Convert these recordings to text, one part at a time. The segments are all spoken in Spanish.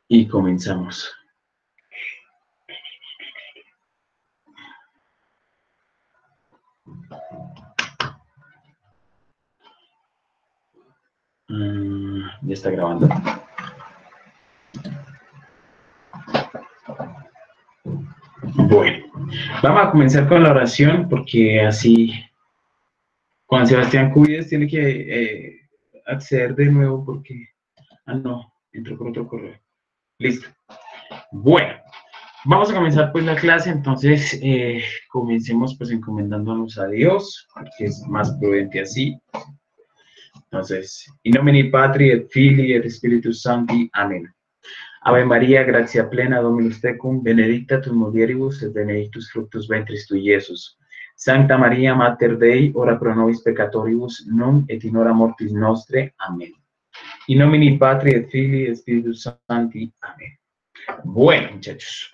Y comenzamos. Ya está grabando. Bueno, vamos a comenzar con la oración porque así Juan Sebastián Cubides tiene que acceder de nuevo porque... Ah, no, entró por otro correo. Listo. Bueno, vamos a comenzar pues la clase, entonces comencemos pues encomendándonos a Dios, porque es más prudente así. Entonces, in nomine Patri et Filii et Spiritus Sancti. Amén. Ave María, gracia plena, Dominus tecum, benedicta tu mulieribus et benedictus fructus ventris tui, Iesus. Sancta María, Mater Dei, ora pro nobis peccatoribus, nunc et in hora mortis nostre. Amén. In nomine Patri et Filii et Spiritus Sancti. Amén. Bueno, muchachos,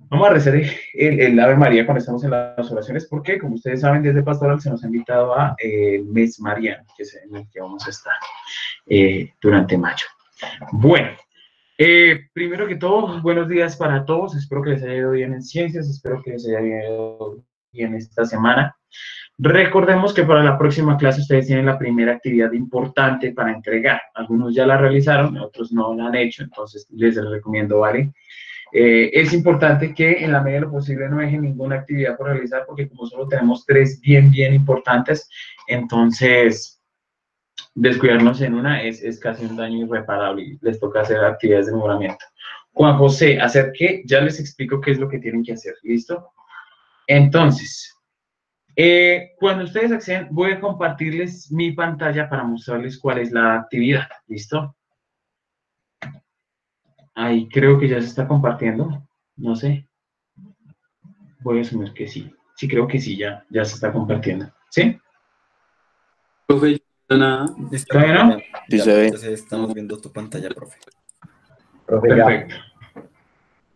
vamos a rezar el Ave María cuando estamos en las oraciones, porque, como ustedes saben, desde Pastoral se nos ha invitado a mes mariano, que es en el que vamos a estar durante mayo. Bueno, primero que todo, buenos días para todos. Espero que les haya ido bien en ciencias, espero que les haya ido bien esta semana. Recordemos que para la próxima clase ustedes tienen la primera actividad importante para entregar. Algunos ya la realizaron, otros no la han hecho, entonces les recomiendo, ¿vale? Es importante que en la medida de lo posible no dejen ninguna actividad por realizar, porque como solo tenemos 3 bien importantes, entonces descuidarnos en una es casi un daño irreparable y les toca hacer actividades de mejoramiento. Juan José, ¿hacer qué? Ya les explico qué es lo que tienen que hacer, ¿listo? Entonces, cuando ustedes acceden, voy a compartirles mi pantalla para mostrarles cuál es la actividad, ¿listo? Ahí creo que ya se está compartiendo, no sé. Voy a asumir que sí. Sí, creo que sí, ya se está compartiendo. ¿Sí? Profe, nada. ¿Todavía no? Sí se ve. Entonces estamos viendo tu pantalla, profe. Perfecto.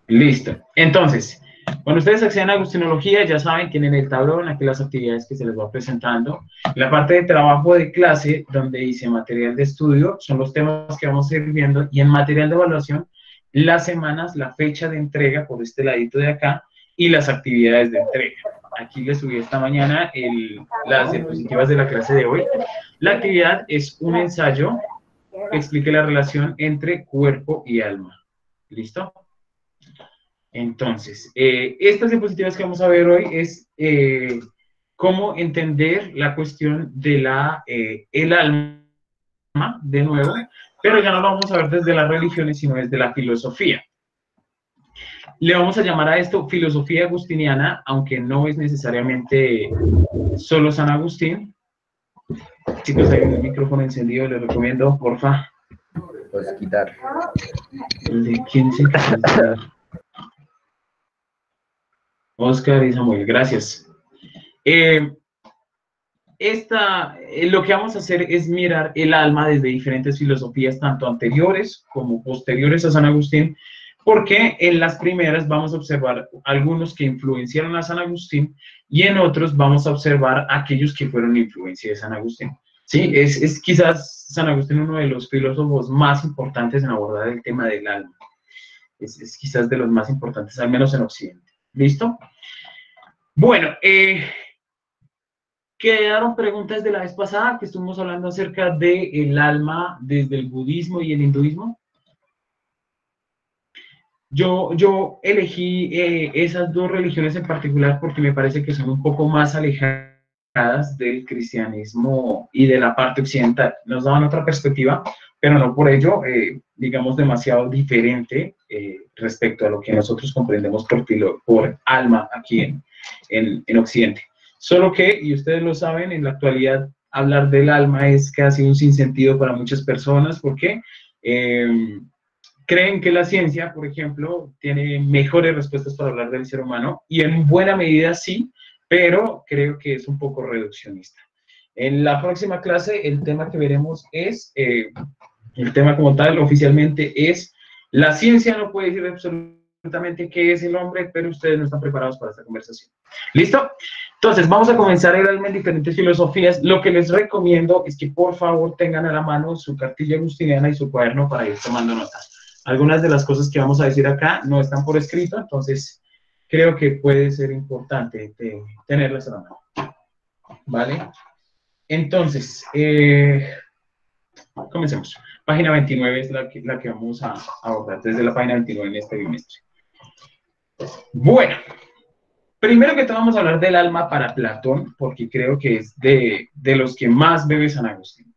Listo. Entonces, cuando ustedes acceden a Agustinología, ya saben, tienen el tablón, aquí las actividades que se les va presentando. La parte de trabajo de clase, donde dice material de estudio, son los temas que vamos a ir viendo. Y en material de evaluación, las semanas, la fecha de entrega por este ladito de acá y las actividades de entrega. Aquí les subí esta mañana las diapositivas de la clase de hoy. La actividad es un ensayo que explique la relación entre cuerpo y alma. ¿Listo? Entonces, estas diapositivas que vamos a ver hoy es cómo entender la cuestión de el alma, de nuevo, pero ya no lo vamos a ver desde las religiones, sino desde la filosofía. Le vamos a llamar a esto filosofía agustiniana, aunque no es necesariamente solo San Agustín. Chicos, hay un micrófono encendido, les recomiendo, porfa. Puedes quitar. ¿De quién se quitar? Oscar y Samuel, gracias. Lo que vamos a hacer es mirar el alma desde diferentes filosofías, tanto anteriores como posteriores a San Agustín, porque en las primeras vamos a observar algunos que influenciaron a San Agustín y en otros vamos a observar aquellos que fueron influencia de San Agustín. Sí, es quizás San Agustín uno de los filósofos más importantes en abordar el tema del alma. Es quizás de los más importantes, al menos en Occidente. ¿Listo? Bueno, quedaron preguntas de la vez pasada que estuvimos hablando acerca del alma desde el budismo y el hinduismo. Yo elegí esas dos religiones en particular porque me parece que son un poco más alejadas del cristianismo y de la parte occidental. Nos daban otra perspectiva, pero no por ello, digamos, demasiado diferente respecto a lo que nosotros comprendemos por alma aquí en Occidente. Solo que, y ustedes lo saben, en la actualidad hablar del alma es casi un sinsentido para muchas personas porque creen que la ciencia, por ejemplo, tiene mejores respuestas para hablar del ser humano y en buena medida sí, pero creo que es un poco reduccionista. En la próxima clase el tema que veremos es, el tema como tal oficialmente es, la ciencia no puede decir absolutamente qué es el hombre, pero ustedes no están preparados para esta conversación. ¿Listo? Entonces, vamos a comenzar el alma en diferentes filosofías. Lo que les recomiendo es que por favor tengan a la mano su cartilla agustiniana y su cuaderno para ir tomando notas. Algunas de las cosas que vamos a decir acá no están por escrito, entonces creo que puede ser importante tenerlas a la mano. ¿Vale? Entonces, comencemos. Página 29 es la que vamos a abordar desde la página 29 en este bimestre. Bueno, primero que todo vamos a hablar del alma para Platón, porque creo que es de los que más bebe San Agustín.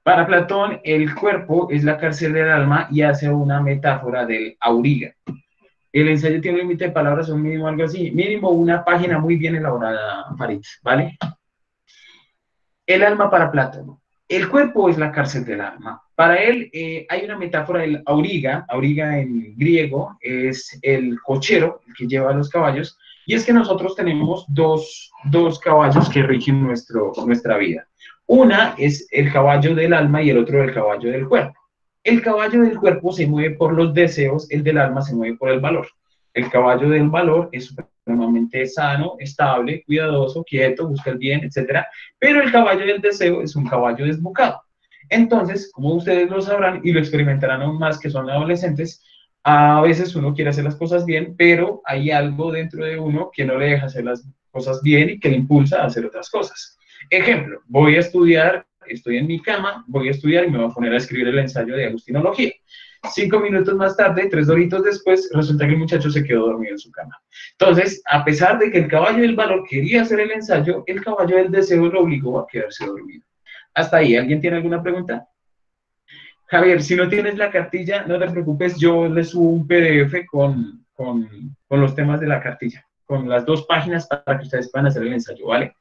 Para Platón, el cuerpo es la cárcel del alma y hace una metáfora del auriga. El ensayo tiene un límite de palabras, un mínimo algo así, mínimo una página muy bien elaborada, Farid, ¿vale? El alma para Platón. El cuerpo es la cárcel del alma. Para él hay una metáfora del auriga. Auriga en griego es el cochero, el que lleva los caballos. Y es que nosotros tenemos dos caballos que rigen nuestra vida. Una es el caballo del alma y el otro el caballo del cuerpo. El caballo del cuerpo se mueve por los deseos, el del alma se mueve por el valor. El caballo del valor es supremamente sano, estable, cuidadoso, quieto, busca el bien, etc. Pero el caballo del deseo es un caballo desbocado. Entonces, como ustedes lo sabrán y lo experimentarán aún más que son adolescentes, a veces uno quiere hacer las cosas bien, pero hay algo dentro de uno que no le deja hacer las cosas bien y que le impulsa a hacer otras cosas. Ejemplo, voy a estudiar, estoy en mi cama, voy a estudiar y me voy a poner a escribir el ensayo de agustinología. 5 minutos más tarde, 3 horitos después, resulta que el muchacho se quedó dormido en su cama. Entonces, a pesar de que el caballo del valor quería hacer el ensayo, el caballo del deseo lo obligó a quedarse dormido. Hasta ahí, ¿alguien tiene alguna pregunta? Javier, si no tienes la cartilla, no te preocupes, yo le subo un PDF con los temas de la cartilla, con las 2 páginas para que ustedes puedan hacer el ensayo, ¿vale?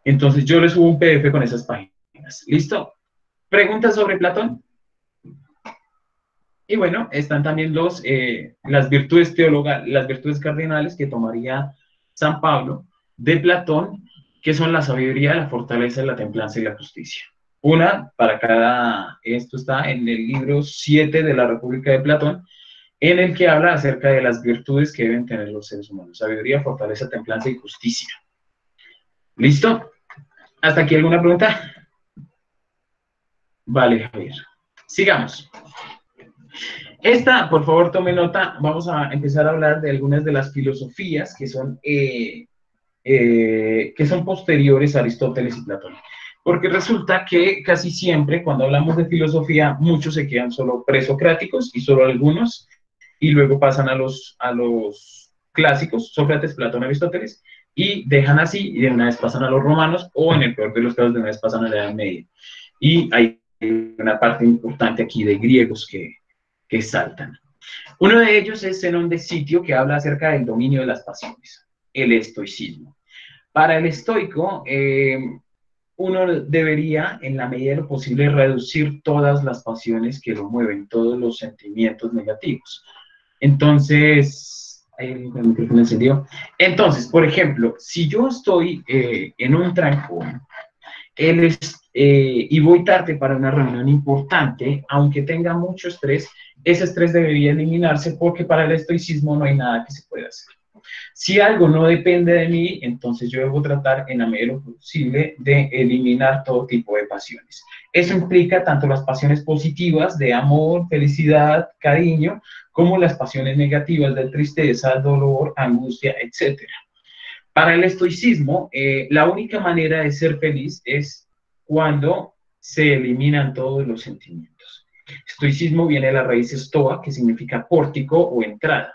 Entonces, yo le subo un PDF con esas páginas. ¿Listo? ¿Preguntas sobre Platón? Y bueno, están también las virtudes teologales, las virtudes cardinales que tomaría San Pablo de Platón, que son la sabiduría, la fortaleza, la templanza y la justicia. Una para cada, esto está en el libro 7 de la República de Platón, en el que habla acerca de las virtudes que deben tener los seres humanos. Sabiduría, fortaleza, templanza y justicia. ¿Listo? ¿Hasta aquí alguna pregunta? Vale, Javier. Sigamos. Esta, por favor, tome nota. Vamos a empezar a hablar de algunas de las filosofías que son posteriores a Aristóteles y Platón. Porque resulta que casi siempre, cuando hablamos de filosofía, muchos se quedan solo presocráticos y solo algunos, y luego pasan a los clásicos, Sócrates, Platón, Aristóteles, y dejan así, y de una vez pasan a los romanos, o en el peor de los casos, de una vez pasan a la Edad Media. Y hay una parte importante aquí de griegos que saltan. Uno de ellos es Zenón de Sitio, que habla acerca del dominio de las pasiones, el estoicismo. Para el estoico, uno debería, en la medida de lo posible, reducir todas las pasiones que lo mueven, todos los sentimientos negativos. Entonces, el micrófono encendió. Entonces, por ejemplo, si yo estoy en un trancón, y voy tarde para una reunión importante, aunque tenga mucho estrés, ese estrés debería eliminarse porque para el estoicismo no hay nada que se pueda hacer. Si algo no depende de mí, entonces yo debo tratar en la medida de lo posible de eliminar todo tipo de pasiones. Eso implica tanto las pasiones positivas de amor, felicidad, cariño, como las pasiones negativas de tristeza, dolor, angustia, etc. Para el estoicismo, la única manera de ser feliz es cuando se eliminan todos los sentimientos. Estoicismo viene de la raíz estoa, que significa pórtico o entrada.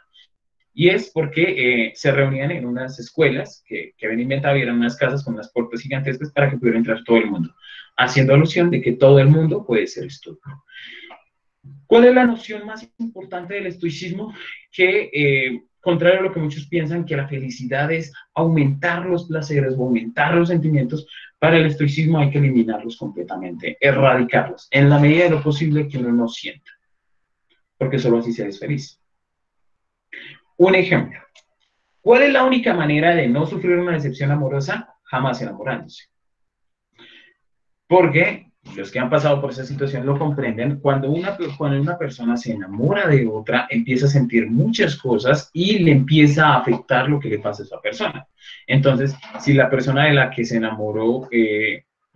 Y es porque se reunían en unas escuelas que habían inventado, y eran unas casas con unas puertas gigantescas para que pudiera entrar todo el mundo, haciendo alusión de que todo el mundo puede ser estoico. ¿Cuál es la noción más importante del estoicismo? Que, contrario a lo que muchos piensan, que la felicidad es aumentar los placeres o aumentar los sentimientos, para el estoicismo hay que eliminarlos completamente, erradicarlos, en la medida de lo posible que uno no sienta, porque solo así se es feliz. Un ejemplo. ¿Cuál es la única manera de no sufrir una decepción amorosa? Jamás enamorándose. Porque los que han pasado por esa situación lo comprenden. Cuando una persona se enamora de otra, empieza a sentir muchas cosas y le empieza a afectar lo que le pasa a esa persona. Entonces, si la persona de la que se enamoró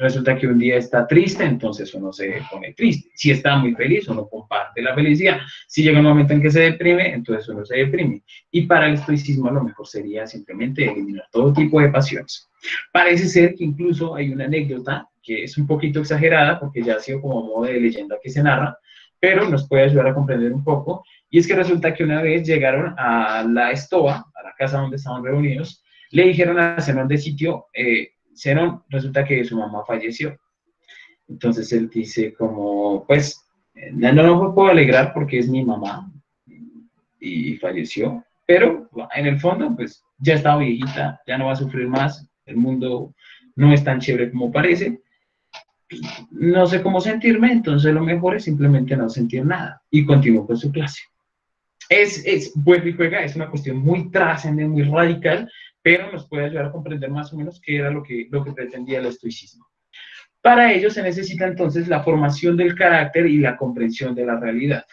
Resulta que un día está triste, entonces uno se pone triste. Si está muy feliz, uno comparte la felicidad. Si llega un momento en que se deprime, entonces uno se deprime. Y para el estoicismo lo mejor sería simplemente eliminar todo tipo de pasiones. Parece ser que incluso hay una anécdota que es un poquito exagerada, porque ya ha sido como modo de leyenda que se narra, pero nos puede ayudar a comprender un poco. Y es que resulta que una vez llegaron a la estoa, a la casa donde estaban reunidos, le dijeron a Zenón de sitio, Zenón, resulta que su mamá falleció. Entonces él dice como, pues, no me puedo alegrar porque es mi mamá y falleció, pero en el fondo, pues, ya está viejita, ya no va a sufrir más, el mundo no es tan chévere como parece, no sé cómo sentirme, entonces lo mejor es simplemente no sentir nada y continúo con su clase. Vuelve y juega, es una cuestión muy trascendente, muy radical, pero nos puede ayudar a comprender más o menos qué era lo que pretendía el estoicismo. Para ello se necesita entonces la formación del carácter y la comprensión de la realidad.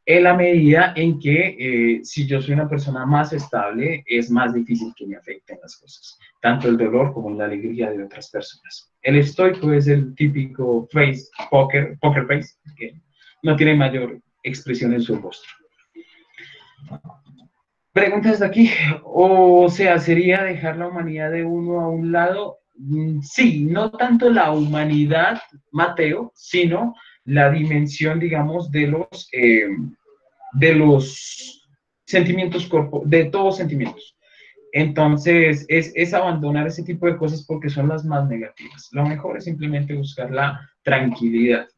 En la medida en que si yo soy una persona más estable, es más difícil que me afecten las cosas, tanto el dolor como la alegría de otras personas. El estoico es el típico poker face, que no tiene mayor expresión en su rostro. Preguntas de aquí, o sea, ¿sería dejar la humanidad de uno a un lado? Sí, no tanto la humanidad, Mateo, sino la dimensión, digamos, de los sentimientos, de todos sentimientos. Entonces, es abandonar ese tipo de cosas porque son las más negativas. Lo mejor es simplemente buscar la tranquilidad,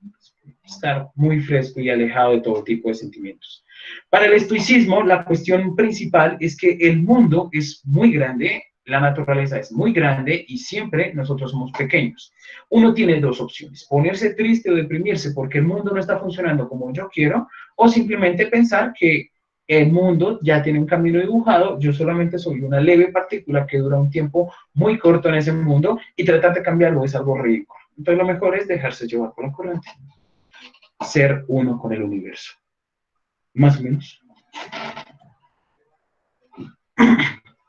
estar muy fresco y alejado de todo tipo de sentimientos. Para el estoicismo, la cuestión principal es que el mundo es muy grande, la naturaleza es muy grande y siempre nosotros somos pequeños. Uno tiene dos opciones, ponerse triste o deprimirse porque el mundo no está funcionando como yo quiero, o simplemente pensar que el mundo ya tiene un camino dibujado, yo solamente soy una leve partícula que dura un tiempo muy corto en ese mundo y tratar de cambiarlo es algo ridículo. Entonces lo mejor es dejarse llevar por la corriente, ser uno con el universo. Más o menos.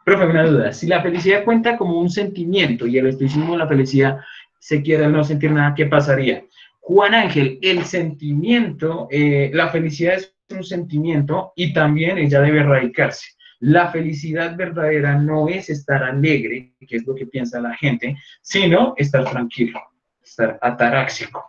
Profe, una duda. Si la felicidad cuenta como un sentimiento y el estoicismo de la felicidad se quiere no sentir nada, ¿qué pasaría? Juan Ángel, el sentimiento, la felicidad es un sentimiento y también ella debe erradicarse. La felicidad verdadera no es estar alegre, que es lo que piensa la gente, sino estar tranquilo, estar ataráxico,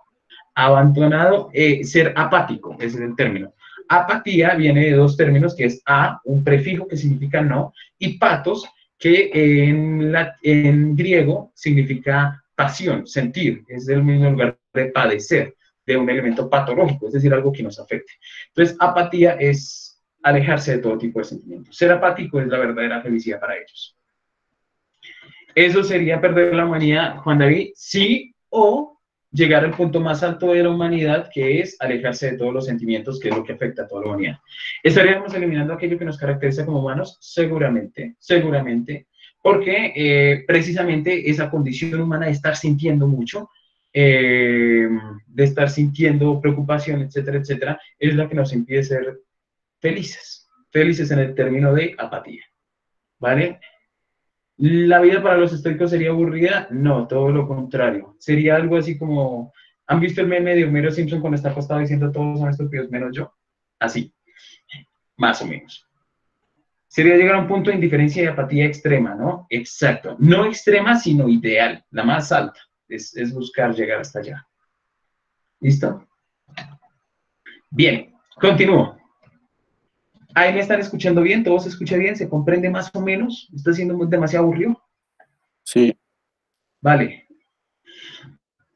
abandonado, ser apático, ese es el término. Apatía viene de dos términos, que es a, un prefijo que significa no, y patos, que en griego significa pasión, sentir, es del mismo lugar de padecer, de un elemento patológico, es decir, algo que nos afecte. Entonces, apatía es alejarse de todo tipo de sentimientos. Ser apático es la verdadera felicidad para ellos. ¿Eso sería perder la humanidad, Juan David? Sí, o llegar al punto más alto de la humanidad, que es alejarse de todos los sentimientos, que es lo que afecta a toda la humanidad. ¿Estaríamos eliminando aquello que nos caracteriza como humanos? Seguramente, seguramente, porque precisamente esa condición humana de estar sintiendo mucho, de estar sintiendo preocupación, etcétera, etcétera, es la que nos impide ser felices, felices en el término de apatía, ¿vale? ¿La vida para los estoicos sería aburrida? No, todo lo contrario. Sería algo así como, ¿han visto el meme de Homero Simpson cuando está acostado diciendo todos son estúpidos menos yo? Así, más o menos. Sería llegar a un punto de indiferencia y apatía extrema, ¿no? Exacto. No extrema, sino ideal, la más alta. Es buscar llegar hasta allá. ¿Listo? Bien, continúo. ¿Ahí me están escuchando bien? ¿Todo se escucha bien? ¿Se comprende más o menos? ¿Está siendo demasiado aburrido? Sí. Vale.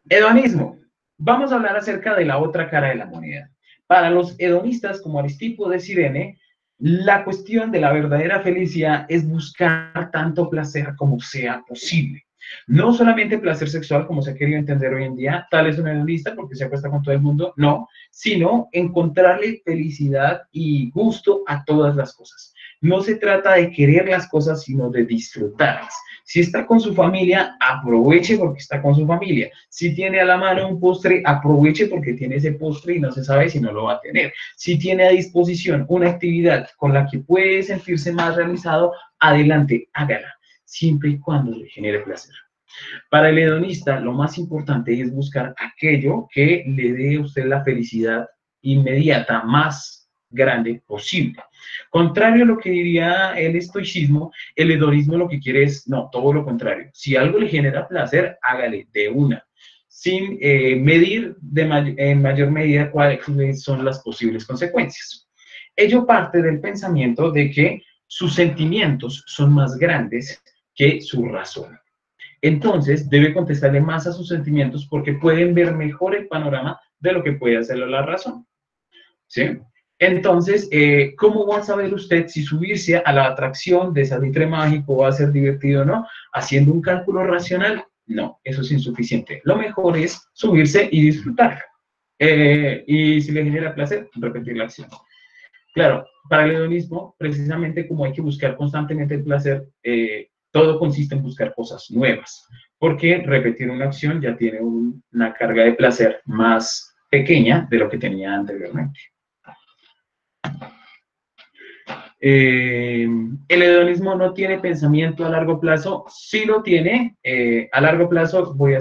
Hedonismo. Vamos a hablar acerca de la otra cara de la moneda. Para los hedonistas, como Aristipo de Cirene, la cuestión de la verdadera felicidad es buscar tanto placer como sea posible. No solamente placer sexual, como se ha querido entender hoy en día, tal es un hedonista porque se acuesta con todo el mundo, no, sino encontrarle felicidad y gusto a todas las cosas. No se trata de querer las cosas, sino de disfrutarlas. Si está con su familia, aproveche porque está con su familia. Si tiene a la mano un postre, aproveche porque tiene ese postre y no se sabe si no lo va a tener. Si tiene a disposición una actividad con la que puede sentirse más realizado, adelante, hágala, siempre y cuando le genere placer. Para el hedonista, lo más importante es buscar aquello que le dé a usted la felicidad inmediata más grande posible. Contrario a lo que diría el estoicismo, el hedonismo lo que quiere es, no, todo lo contrario. Si algo le genera placer, hágale de una, sin medir en mayor medida cuáles son las posibles consecuencias. Ello parte del pensamiento de que sus sentimientos son más grandes que su razón. Entonces, debe contestarle más a sus sentimientos porque pueden ver mejor el panorama de lo que puede hacerlo la razón. ¿Sí? Entonces, ¿cómo va a saber usted si subirse a la atracción de salitre mágico va a ser divertido o no? ¿Haciendo un cálculo racional? No, eso es insuficiente. Lo mejor es subirse y disfrutar. Y si le genera placer, repetir la acción. Claro, para el hedonismo, precisamente como hay que buscar constantemente el placer, todo consiste en buscar cosas nuevas, porque repetir una acción ya tiene una carga de placer más pequeña de lo que tenía anteriormente. El hedonismo no tiene pensamiento a largo plazo, sí lo tiene, a largo plazo voy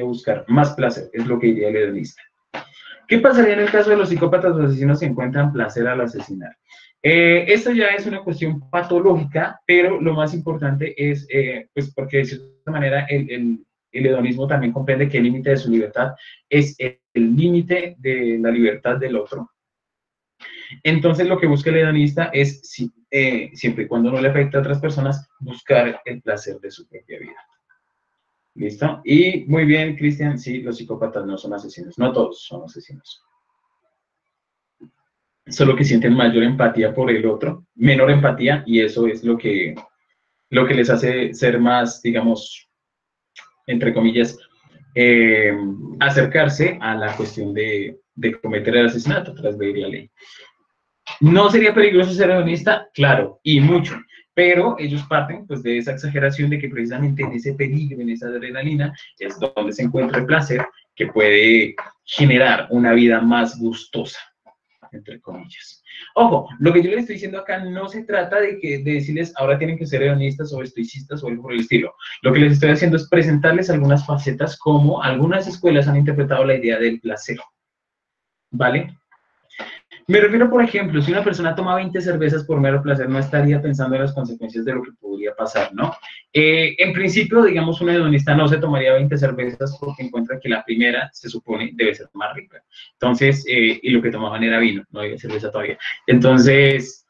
a buscar más placer, es lo que diría el hedonista. ¿Qué pasaría en el caso de los psicópatas o asesinos si encuentran placer al asesinar? Esto ya es una cuestión patológica, pero lo más importante es, pues porque de cierta manera el hedonismo también comprende que el límite de su libertad es el límite de la libertad del otro. Entonces lo que busca el hedonista es, siempre y cuando no le afecte a otras personas, buscar el placer de su propia vida. ¿Listo? Y muy bien, Cristian, sí, los psicópatas no son asesinos, no todos son asesinos. Solo que sienten mayor empatía por el otro, menor empatía, y eso es lo que les hace ser más, digamos, entre comillas, acercarse a la cuestión de cometer el asesinato tras de la ley. ¿No sería peligroso ser hedonista? Claro, y mucho. Pero ellos parten pues, de esa exageración de que precisamente en ese peligro, en esa adrenalina, es donde se encuentra el placer que puede generar una vida más gustosa, entre comillas. Ojo, lo que yo les estoy diciendo acá no se trata de decirles ahora tienen que ser hedonistas o estoicistas o algo por el estilo. Lo que les estoy haciendo es presentarles algunas facetas como algunas escuelas han interpretado la idea del placer. ¿Vale? Me refiero, por ejemplo, si una persona toma 20 cervezas por mero placer, no estaría pensando en las consecuencias de lo que podría pasar, ¿no? En principio, digamos, un hedonista no se tomaría 20 cervezas porque encuentra que la primera, se supone, debe ser más rica. Entonces, y lo que tomaban era vino, no había cerveza todavía. Entonces,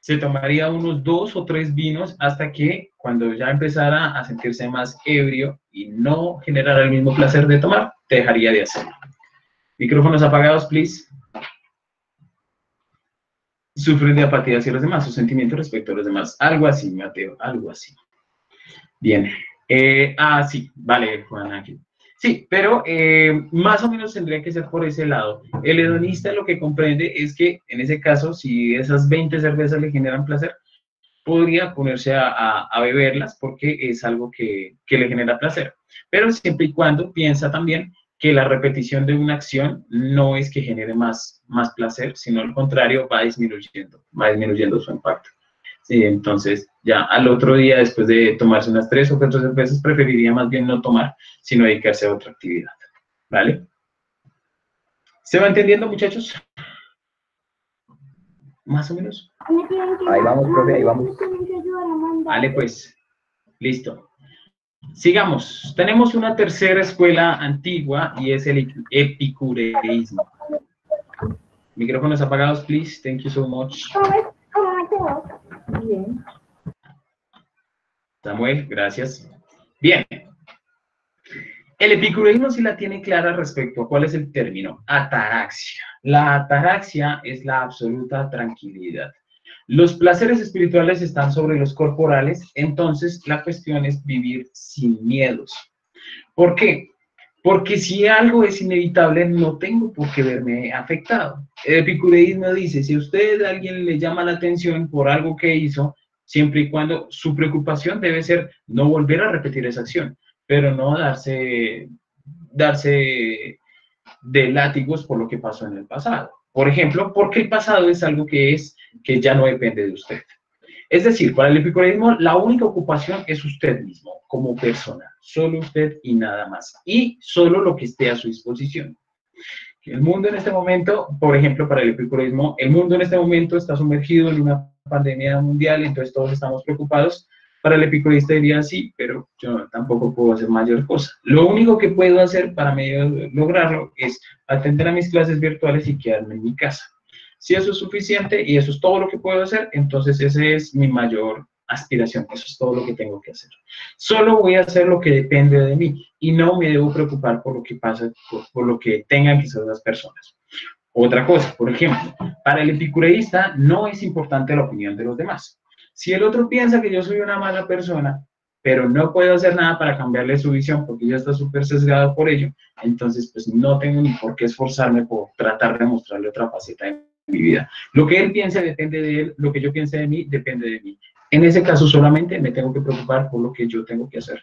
se tomaría unos 2 o 3 vinos hasta que, cuando ya empezara a sentirse más ebrio y no generara el mismo placer de tomar, dejaría de hacerlo. Micrófonos apagados, please. Sufren de apatía hacia los demás, sus sentimientos respecto a los demás. Algo así, Mateo, algo así. Bien. Sí, vale, Juan Ángel. Sí, pero más o menos tendría que ser por ese lado. El hedonista lo que comprende es que, en ese caso, si esas 20 cervezas le generan placer, podría ponerse a beberlas porque es algo que le genera placer. Pero siempre y cuando piensa también que la repetición de una acción no es que genere más placer, sino al contrario, va disminuyendo su impacto. Sí, entonces, ya al otro día, después de tomarse unas 3 o 4 cervezas, preferiría más bien no tomar, sino dedicarse a otra actividad. ¿Vale? ¿Se va entendiendo, muchachos? ¿Más o menos? Ahí vamos, profe, ahí vamos. Vale, pues, listo. Sigamos. Tenemos una tercera escuela antigua y es el epicureísmo. Micrófonos apagados, please. Thank you so much. Bien. Samuel, gracias. Bien. El epicureísmo sí la tiene clara respecto a cuál es el término. Ataraxia. La ataraxia es la absoluta tranquilidad. Los placeres espirituales están sobre los corporales, entonces la cuestión es vivir sin miedos. ¿Por qué? Porque si algo es inevitable, no tengo por qué verme afectado. El epicureísmo dice, si a alguien le llama la atención por algo que hizo, siempre y cuando su preocupación debe ser no volver a repetir esa acción, pero no darse de látigos por lo que pasó en el pasado. Por ejemplo, porque el pasado es algo que ya no depende de usted. Es decir, para el epicureísmo, la única ocupación es usted mismo, como persona. Solo usted y nada más. Y solo lo que esté a su disposición. El mundo en este momento, por ejemplo, para el epicureísmo, el mundo en este momento está sumergido en una pandemia mundial, entonces todos estamos preocupados. Para el epicureísta diría sí, pero yo tampoco puedo hacer mayor cosa. Lo único que puedo hacer para medio lograrlo es atender a mis clases virtuales y quedarme en mi casa. Si eso es suficiente y eso es todo lo que puedo hacer, entonces ese es mi mayor aspiración, eso es todo lo que tengo que hacer. Solo voy a hacer lo que depende de mí y no me debo preocupar por lo que pasa, por lo que tengan que hacer las personas. Otra cosa, por ejemplo, para el epicureísta no es importante la opinión de los demás. Si el otro piensa que yo soy una mala persona, pero no puedo hacer nada para cambiarle su visión porque ya está súper sesgado por ello, entonces pues no tengo ni por qué esforzarme por tratar de mostrarle otra faceta de mi vida. Lo que él piense depende de él, lo que yo piense de mí depende de mí. En ese caso solamente me tengo que preocupar por lo que yo tengo que hacer.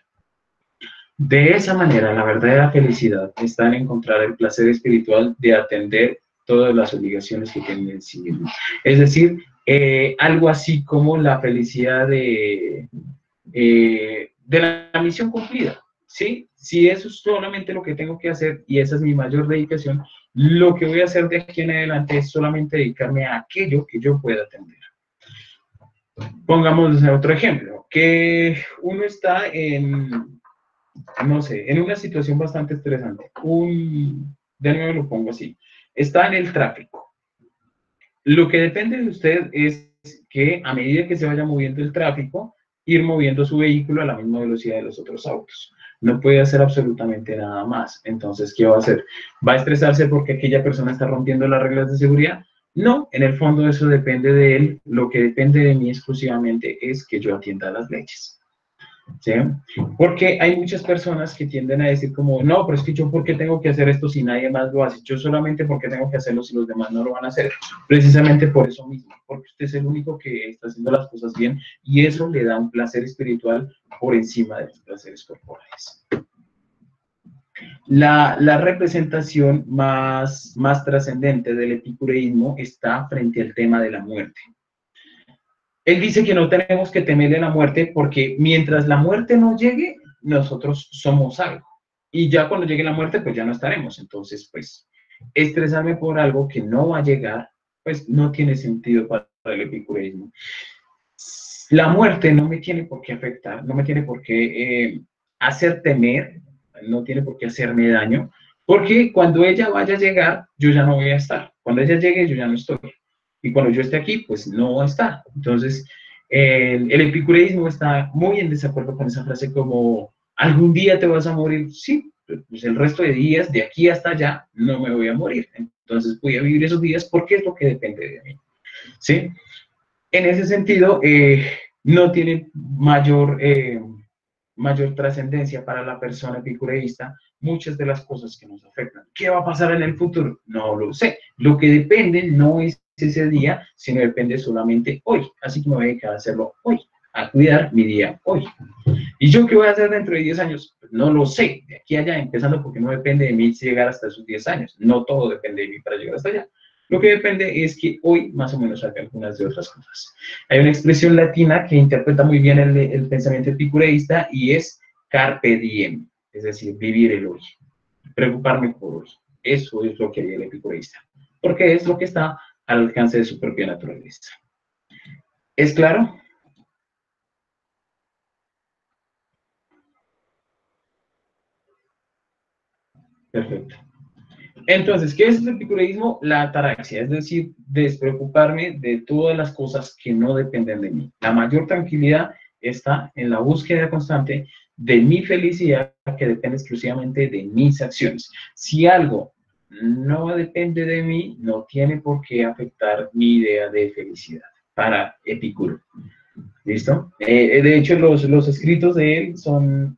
De esa manera, la verdadera felicidad está en encontrar el placer espiritual de atender todas las obligaciones que tiene en sí mismo. Es decir, algo así como la felicidad de la misión cumplida, ¿sí? Si eso es solamente lo que tengo que hacer y esa es mi mayor dedicación, lo que voy a hacer de aquí en adelante es solamente dedicarme a aquello que yo pueda atender. Pongamos otro ejemplo, que uno está en, no sé, en una situación bastante estresante. De nuevo lo pongo así, está en el tráfico. Lo que depende de usted es que a medida que se vaya moviendo el tráfico, ir moviendo su vehículo a la misma velocidad de los otros autos. No puede hacer absolutamente nada más. Entonces, ¿qué va a hacer? ¿Va a estresarse porque aquella persona está rompiendo las reglas de seguridad? No, en el fondo eso depende de él. Lo que depende de mí exclusivamente es que yo atienda las leyes. ¿Sí? Porque hay muchas personas que tienden a decir como, no, pero es que yo ¿por qué tengo que hacer esto si nadie más lo hace? Yo solamente porque tengo que hacerlo si los demás no lo van a hacer. Precisamente por eso mismo, porque usted es el único que está haciendo las cosas bien y eso le da un placer espiritual por encima de los placeres corporales. La representación más trascendente del epicureísmo está frente al tema de la muerte. Él dice que no tenemos que temerle la muerte porque mientras la muerte no llegue, nosotros somos algo. Y ya cuando llegue la muerte, pues ya no estaremos. Entonces, pues, estresarme por algo que no va a llegar, pues no tiene sentido para el epicureísmo. La muerte no me tiene por qué afectar, no me tiene por qué hacer temer, no tiene por qué hacerme daño, porque cuando ella vaya a llegar, yo ya no voy a estar. Cuando ella llegue, yo ya no estoy. Y cuando yo esté aquí, pues no está. Entonces, el epicureísmo está muy en desacuerdo con esa frase como, ¿algún día te vas a morir? Sí, pues el resto de días, de aquí hasta allá, no me voy a morir. Entonces voy a vivir esos días porque es lo que depende de mí. ¿Sí? En ese sentido, no tiene mayor trascendencia para la persona epicureísta muchas de las cosas que nos afectan. ¿Qué va a pasar en el futuro? No lo sé. Lo que depende no es ese día, sino depende solamente hoy. Así que me voy a dedicar a hacerlo hoy, a cuidar mi día hoy. ¿Y yo qué voy a hacer dentro de 10 años? Pues no lo sé. De aquí a allá, empezando porque no depende de mí llegar hasta esos 10 años. No todo depende de mí para llegar hasta allá. Lo que depende es que hoy más o menos haga algunas de otras cosas. Hay una expresión latina que interpreta muy bien el pensamiento epicureísta y es carpe diem, es decir, vivir el hoy, preocuparme por hoy. Eso es lo que haría el epicureísta, porque es lo que está al alcance de su propia naturaleza. ¿Es claro? Perfecto. Entonces, ¿qué es el epicureísmo? La ataraxia, es decir, despreocuparme de todas las cosas que no dependen de mí. La mayor tranquilidad está en la búsqueda constante de mi felicidad, que depende exclusivamente de mis acciones. Si algo no depende de mí, no tiene por qué afectar mi idea de felicidad para Epicuro. ¿Listo? De hecho, los escritos de él son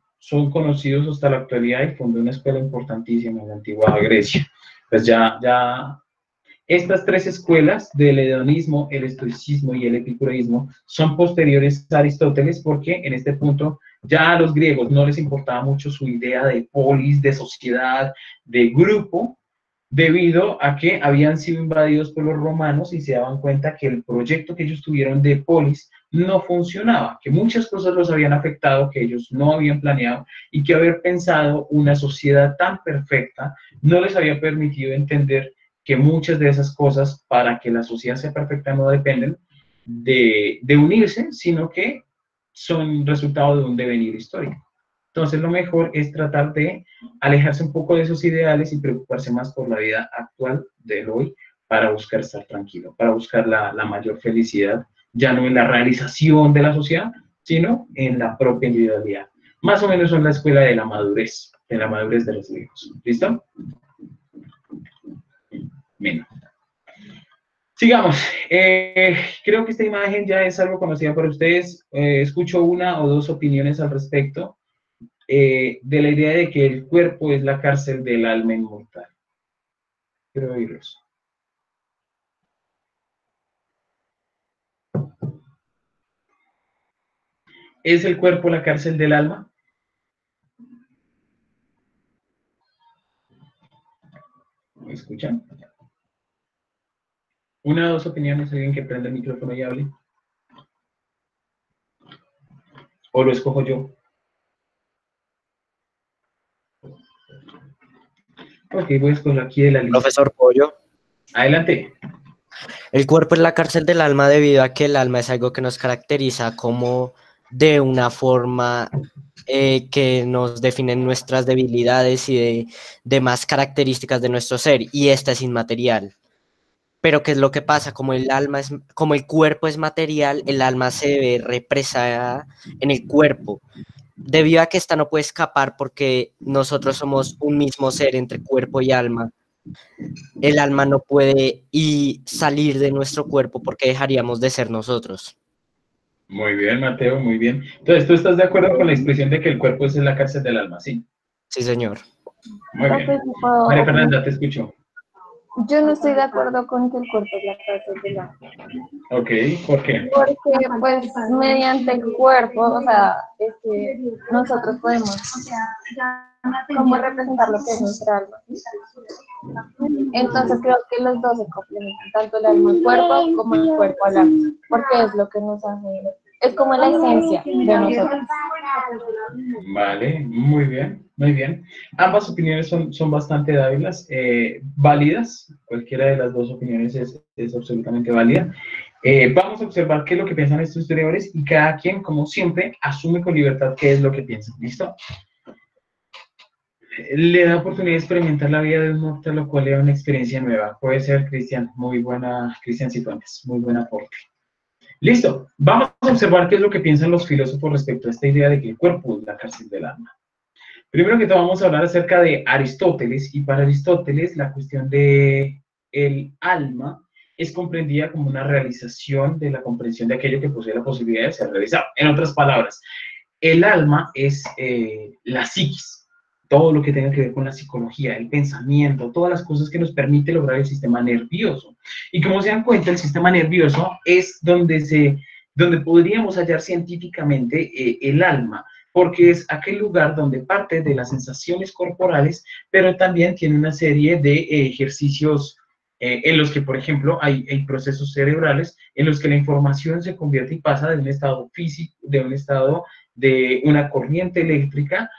conocidos hasta la actualidad y fundó una escuela importantísima en la antigua Grecia. Pues ya estas tres escuelas del hedonismo, el estoicismo y el epicureísmo son posteriores a Aristóteles porque en este punto ya a los griegos no les importaba mucho su idea de polis, de sociedad, de grupo, debido a que habían sido invadidos por los romanos y se daban cuenta que el proyecto que ellos tuvieron de polis no funcionaba, que muchas cosas los habían afectado, que ellos no habían planeado y que haber pensado una sociedad tan perfecta no les había permitido entender que muchas de esas cosas, para que la sociedad sea perfecta, no dependen de unirse, sino que son resultado de un devenir histórico. Entonces, lo mejor es tratar de alejarse un poco de esos ideales y preocuparse más por la vida actual del hoy para buscar estar tranquilo, para buscar la mayor felicidad, ya no en la realización de la sociedad, sino en la propia individualidad. Más o menos son la escuela de la madurez de los hijos. ¿Listo? Bien. Sigamos. Creo que esta imagen ya es algo conocida por ustedes. Escucho una o dos opiniones al respecto. De la idea de que el cuerpo es la cárcel del alma inmortal. Quiero oírlos. ¿Es el cuerpo la cárcel del alma? ¿Me escuchan? Una o dos opiniones, alguien que prenda el micrófono y hable. ¿O lo escojo yo? Ok, voy a escoger aquí de la lista. Profesor Pollo. Adelante. El cuerpo es la cárcel del alma debido a que el alma es algo que nos caracteriza como de una forma que nos definen nuestras debilidades y de demás características de nuestro ser, y esta es inmaterial. Pero ¿qué es lo que pasa? Como el cuerpo es material, el alma se ve represada en el cuerpo. Debido a que esta no puede escapar porque nosotros somos un mismo ser entre cuerpo y alma, el alma no puede salir de nuestro cuerpo porque dejaríamos de ser nosotros. Muy bien, Mateo, muy bien. Entonces, ¿tú estás de acuerdo con la expresión de que el cuerpo es la cárcel del alma? Sí. Sí, señor. Muy bien. María Fernanda, te escucho. Yo no estoy de acuerdo con que el cuerpo es la cárcel del alma. Ok, ¿por qué? Porque, pues, mediante el cuerpo, o sea, nosotros podemos como representar lo que es nuestra alma. Entonces creo que los dos se complementan, tanto el alma al cuerpo como el cuerpo al alma, porque es lo que nos hace, es como la esencia de nosotros. Vale, muy bien, muy bien. Ambas opiniones son bastante válidas. Cualquiera de las dos opiniones es absolutamente válida. Vamos a observar qué es lo que piensan estos historiadores y cada quien, como siempre, asume con libertad qué es lo que piensa. ¿Listo? Le da oportunidad de experimentar la vida de un mortal, lo cual le da una experiencia nueva. Puede ser, Cristian, muy buena, Cristian Cifuentes, muy buen aporte. Listo, vamos a observar qué es lo que piensan los filósofos respecto a esta idea de que el cuerpo es la cárcel del alma. Primero que todo vamos a hablar acerca de Aristóteles, y para Aristóteles la cuestión de el alma es comprendida como una realización de la comprensión de aquello que posee la posibilidad de ser realizado. En otras palabras, el alma es la psiquis, todo lo que tenga que ver con la psicología, el pensamiento, todas las cosas que nos permite lograr el sistema nervioso. Y como se dan cuenta, el sistema nervioso es donde podríamos hallar científicamente el alma, porque es aquel lugar donde parte de las sensaciones corporales, pero también tiene una serie de ejercicios en los que, por ejemplo, hay procesos cerebrales en los que la información se convierte y pasa de un estado físico, de un estado de una corriente eléctrica,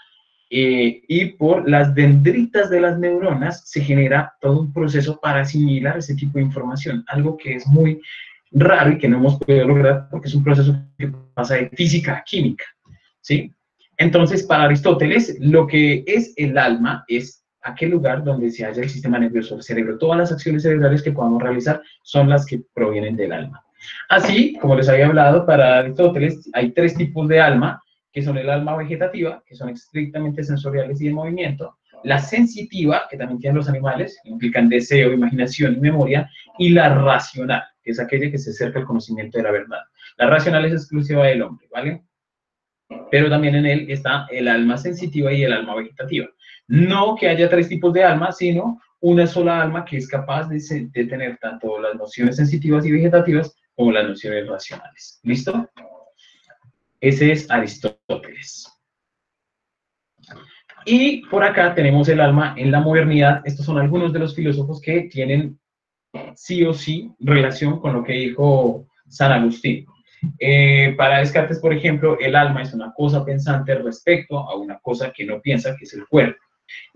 y por las dendritas de las neuronas se genera todo un proceso para asimilar ese tipo de información, algo que es muy raro y que no hemos podido lograr porque es un proceso que pasa de física a química, ¿sí? Entonces, para Aristóteles, lo que es el alma es aquel lugar donde se halla el sistema nervioso del cerebro. Todas las acciones cerebrales que podamos realizar son las que provienen del alma. Así, como les había hablado, para Aristóteles hay tres tipos de alma, que son el alma vegetativa, que son estrictamente sensoriales y de movimiento, la sensitiva, que también tienen los animales, que implican deseo, imaginación y memoria, y la racional, que es aquella que se acerca al conocimiento de la verdad. La racional es exclusiva del hombre, ¿vale? Pero también en él está el alma sensitiva y el alma vegetativa. No que haya tres tipos de alma, sino una sola alma que es capaz de tener tanto las nociones sensitivas y vegetativas como las nociones racionales. ¿Listo? Ese es Aristóteles. Y por acá tenemos el alma en la modernidad. Estos son algunos de los filósofos que tienen sí o sí relación con lo que dijo San Agustín. Para Descartes, por ejemplo, el alma es una cosa pensante respecto a una cosa que no piensa, que es el cuerpo.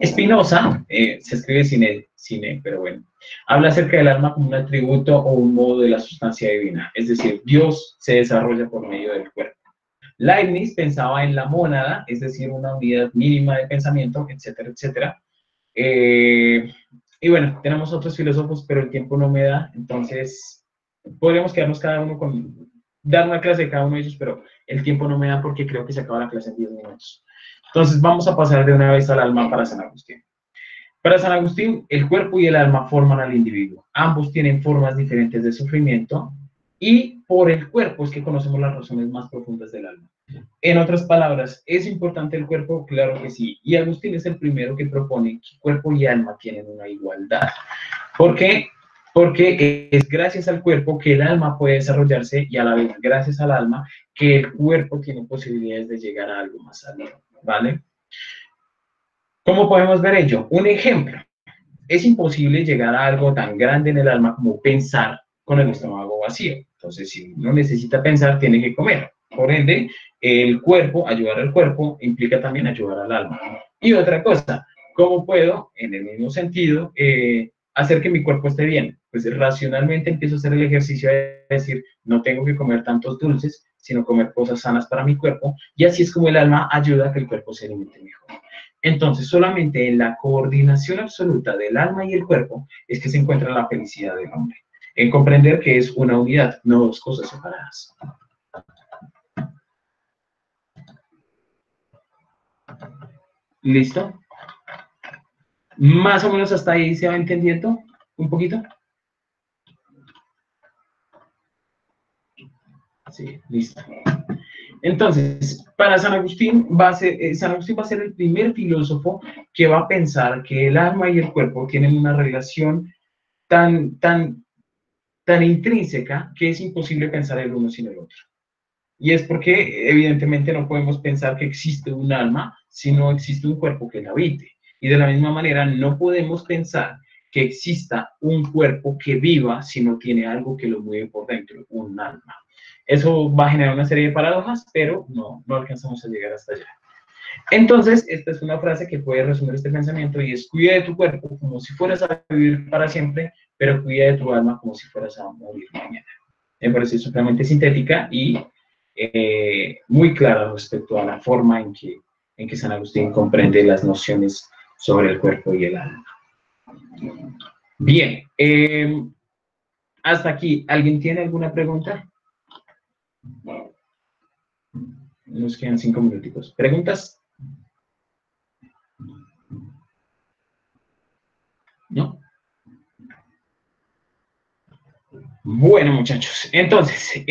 Spinoza, se escribe sin E, pero bueno, habla acerca del alma como un atributo o un modo de la sustancia divina, es decir, Dios se desarrolla por medio del cuerpo. Leibniz pensaba en la mónada, es decir, una unidad mínima de pensamiento, etcétera, etcétera. Y bueno, tenemos otros filósofos, pero el tiempo no me da, entonces podríamos quedarnos cada uno con, dar una clase de cada uno de ellos, pero el tiempo no me da porque creo que se acaba la clase en 10 minutos. Entonces vamos a pasar de una vez al alma para San Agustín. Para San Agustín, el cuerpo y el alma forman al individuo. Ambos tienen formas diferentes de sufrimiento y por el cuerpo es que conocemos las razones más profundas del alma. En otras palabras, ¿es importante el cuerpo? Claro que sí. Y Agustín es el primero que propone que cuerpo y alma tienen una igualdad. ¿Por qué? Porque es gracias al cuerpo que el alma puede desarrollarse y a la vez gracias al alma que el cuerpo tiene posibilidades de llegar a algo más alto, ¿vale? ¿Cómo podemos ver ello? Un ejemplo. Es imposible llegar a algo tan grande en el alma como pensar con el estómago vacío. Entonces, si uno necesita pensar, tiene que comer. Por ende, el cuerpo, ayudar al cuerpo, implica también ayudar al alma. Y otra cosa, ¿cómo puedo, en el mismo sentido, hacer que mi cuerpo esté bien? Pues racionalmente empiezo a hacer el ejercicio de decir, no tengo que comer tantos dulces, sino comer cosas sanas para mi cuerpo, y así es como el alma ayuda a que el cuerpo se alimente mejor. Entonces, solamente en la coordinación absoluta del alma y el cuerpo es que se encuentra la felicidad del hombre. En comprender que es una unidad, no dos cosas separadas. ¿Listo? Más o menos hasta ahí se va entendiendo un poquito. Sí, listo. Entonces, para San Agustín va a ser el primer filósofo que va a pensar que el alma y el cuerpo tienen una relación tan intrínseca que es imposible pensar el uno sin el otro. Y es porque, evidentemente, no podemos pensar que existe un alma si no existe un cuerpo que la habite. Y de la misma manera, no podemos pensar que exista un cuerpo que viva si no tiene algo que lo mueve por dentro, un alma. Eso va a generar una serie de paradojas, pero no alcanzamos a llegar hasta allá. Entonces, esta es una frase que puede resumir este pensamiento y es: cuida de tu cuerpo como si fueras a vivir para siempre, pero cuida de tu alma como si fueras a morir mañana. Me parece supremamente sintética y muy clara respecto a la forma en que San Agustín comprende las nociones sobre el cuerpo y el alma. Bien, hasta aquí. ¿Alguien tiene alguna pregunta? Nos quedan 5 minuticos. ¿Preguntas? ¿No? Bueno, muchachos, entonces,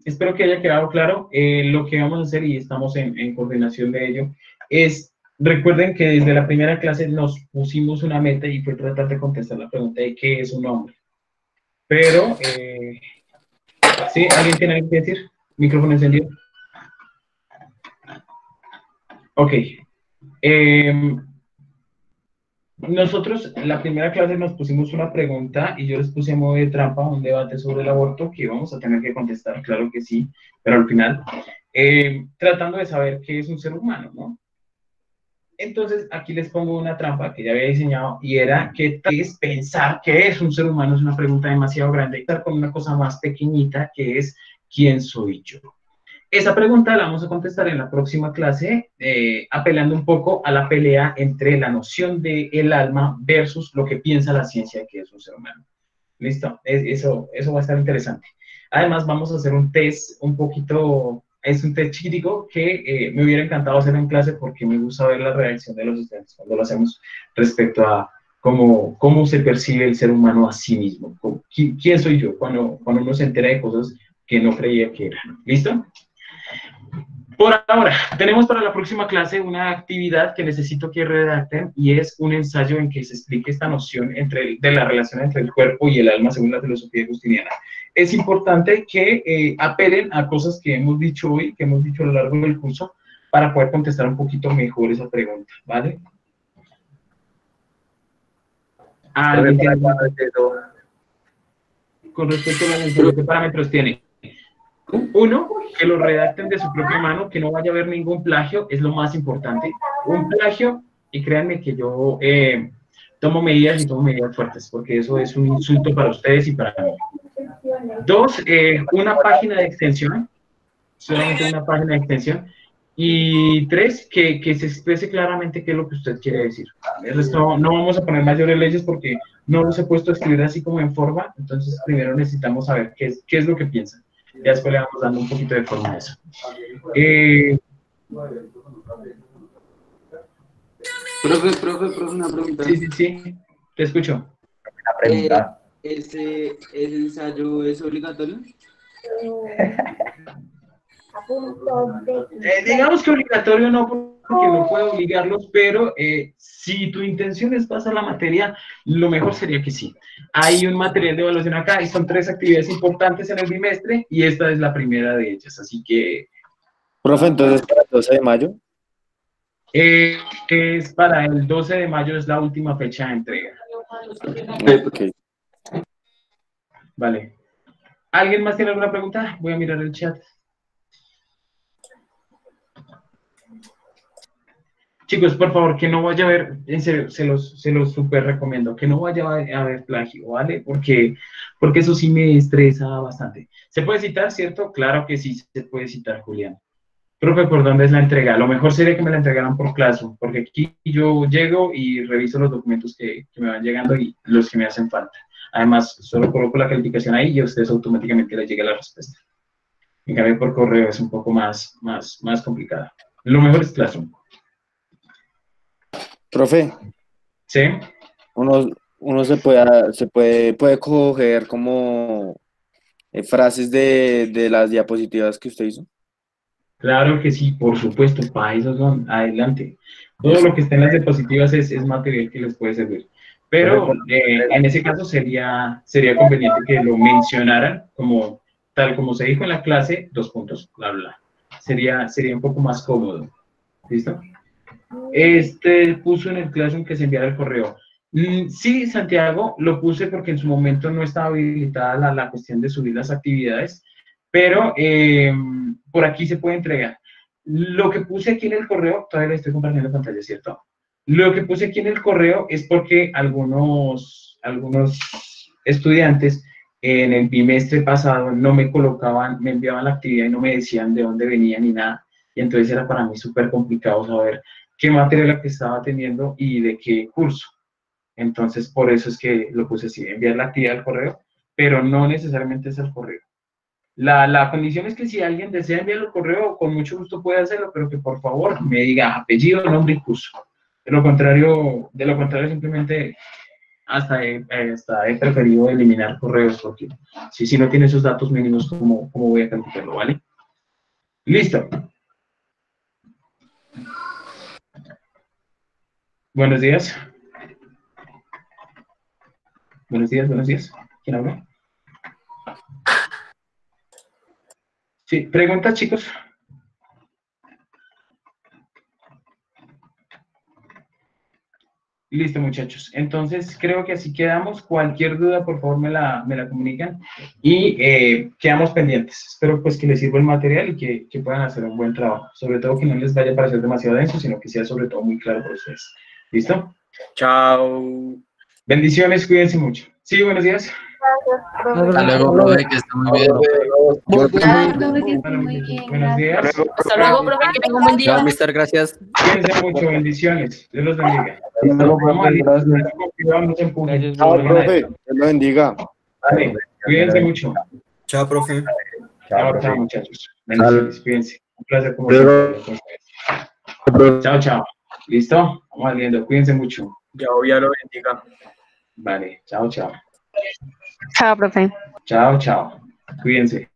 espero que haya quedado claro. Lo que vamos a hacer, y estamos en coordinación de ello, es, recuerden que desde la primera clase nos pusimos una meta y fue tratar de contestar la pregunta de qué es un hombre. Pero, ¿sí? ¿Alguien tiene algo que decir? ¿Micrófono encendido? Ok. Nosotros en la primera clase nos pusimos una pregunta y yo les puse a modo de trampa un debate sobre el aborto que vamos a tener que contestar, claro que sí, pero al final, tratando de saber qué es un ser humano, ¿no? Entonces, aquí les pongo una trampa que ya había diseñado y era que tal vez pensar qué es un ser humano es una pregunta demasiado grande, estar con una cosa más pequeñita que es ¿quién soy yo? Esa pregunta la vamos a contestar en la próxima clase, apelando un poco a la pelea entre la noción del alma versus lo que piensa la ciencia que es un ser humano. ¿Listo? Eso va a estar interesante. Además, vamos a hacer un test un poquito, es un test chiquitico que me hubiera encantado hacer en clase porque me gusta ver la reacción de los estudiantes cuando lo hacemos respecto a cómo se percibe el ser humano a sí mismo. ¿Quién soy yo? Cuando uno se entera de cosas que no creía que eran. ¿Listo? Por ahora, tenemos para la próxima clase una actividad que necesito que redacten y es un ensayo en que se explique esta noción de la relación entre el cuerpo y el alma según la filosofía agustiniana. Es importante que apelen a cosas que hemos dicho hoy, que hemos dicho a lo largo del curso, para poder contestar un poquito mejor esa pregunta, ¿vale? ¿Alguien tiene alguna pregunta? Con respecto a la mención, ¿qué parámetros tiene? Uno, que lo redacten de su propia mano, que no vaya a haber ningún plagio, es lo más importante. Un plagio, y créanme que yo tomo medidas y tomo medidas fuertes, porque eso es un insulto para ustedes y para mí. Dos, una página de extensión, solamente una página de extensión. Y tres, que se exprese claramente qué es lo que usted quiere decir. El resto no vamos a poner mayores leyes porque no los he puesto a escribir así como en forma, entonces primero necesitamos saber qué es lo que piensan. Ya después le vamos dando un poquito de forma a eso. Profe, una pregunta. Sí, te escucho. Una pregunta. ¿Ese ensayo es obligatorio? Digamos que obligatorio no, porque no puedo obligarlos, pero si tu intención es pasar la materia, lo mejor sería que sí. Hay un material de evaluación acá y son 3 actividades importantes en el bimestre y esta es la primera de ellas, así que... Profe, entonces para el 12 de mayo. Es para el 12 de mayo, es la última fecha de entrega. Okay. Vale. ¿Alguien más tiene alguna pregunta? Voy a mirar el chat. Chicos, por favor, que no vaya a haber, en serio, se los súper recomiendo, que no vaya a haber plagio, ¿vale? Porque eso sí me estresa bastante. ¿Se puede citar, cierto? Claro que sí se puede citar, Julián. Profe, ¿por dónde es la entrega? Lo mejor sería que me la entregaran por Classroom, porque aquí yo llego y reviso los documentos que me van llegando y los que me hacen falta. Además, solo coloco la calificación ahí y a ustedes automáticamente les llega la respuesta. En cambio, por correo es un poco más complicado. Lo mejor es Classroom. Profe, ¿Sí? uno puede coger como frases de las diapositivas que usted hizo. Claro que sí, por supuesto, para eso son, adelante. Todo lo que esté en las diapositivas es material que les puede servir. Pero en ese caso sería conveniente que lo mencionaran como tal como se dijo en la clase, 2 puntos, bla, bla. Sería un poco más cómodo. ¿Listo? Puso en el Classroom que se enviara el correo. Sí, Santiago, lo puse porque en su momento no estaba habilitada la cuestión de subir las actividades, pero por aquí se puede entregar. Lo que puse aquí en el correo, todavía le estoy compartiendo pantalla, ¿cierto? Lo que puse aquí en el correo es porque algunos estudiantes en el bimestre pasado no me colocaban, me enviaban la actividad y no me decían de dónde venía ni nada, y entonces era para mí súper complicado saber qué materia que estaba teniendo y de qué curso. Entonces, por eso es que lo puse así, enviar la actividad al correo, pero no necesariamente es el correo. La condición es que si alguien desea enviar el correo, con mucho gusto puede hacerlo, pero que por favor me diga apellido, nombre y curso. De lo contrario simplemente hasta he preferido eliminar correos, porque si no tiene esos datos mínimos, ¿cómo voy a calificarlo, vale? Listo. Buenos días. Buenos días. ¿Quién habla? Sí, preguntas, chicos. Listo, muchachos. Entonces, creo que así quedamos. Cualquier duda, por favor, me la comunican. Y quedamos pendientes. Espero pues que les sirva el material y que puedan hacer un buen trabajo. Sobre todo que no les vaya a parecer demasiado denso, sino que sea sobre todo muy claro para ustedes. ¿Listo? Chao. Bendiciones, cuídense mucho. Sí, buenos días. Gracias, Hasta luego, profe, que esté muy bien. Buenos días. Hasta luego, profe, que tenga un buen día. Chao, mister, gracias. Cuídense mucho, bendiciones. Dios los bendiga. Luego, Vamos a profe, gracias. no se empuje. Gracias, Chao, profe. Dios lo bendiga. Vale, cuídense mucho. Chao, profe. Chao, profe. chao, muchachos. Bendiciones, cuídense. Un placer como siempre. Chao. ¿Listo? Vamos saliendo. Cuídense mucho. Ya lo bendiga. Vale, chao. Chao, profe. Chao. Cuídense.